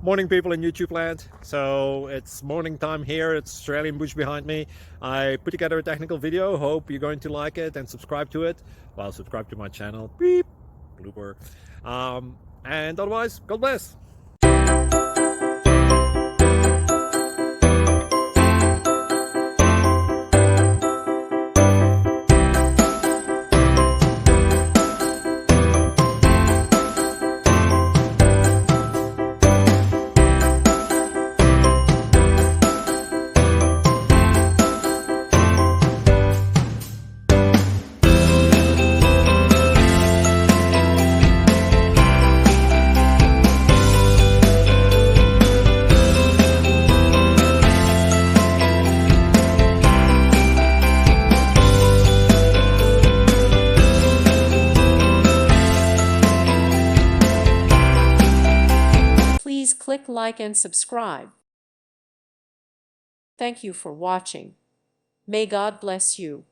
Morning, people in YouTube land. So it's morning time here. It's Australian bush behind me. I put together a technical video. Hope you're going to like it and subscribe to it. Well, subscribe to my channel. Beep, blooper. And otherwise, God bless. Please click like and subscribe. Thank you for watching. May God bless you.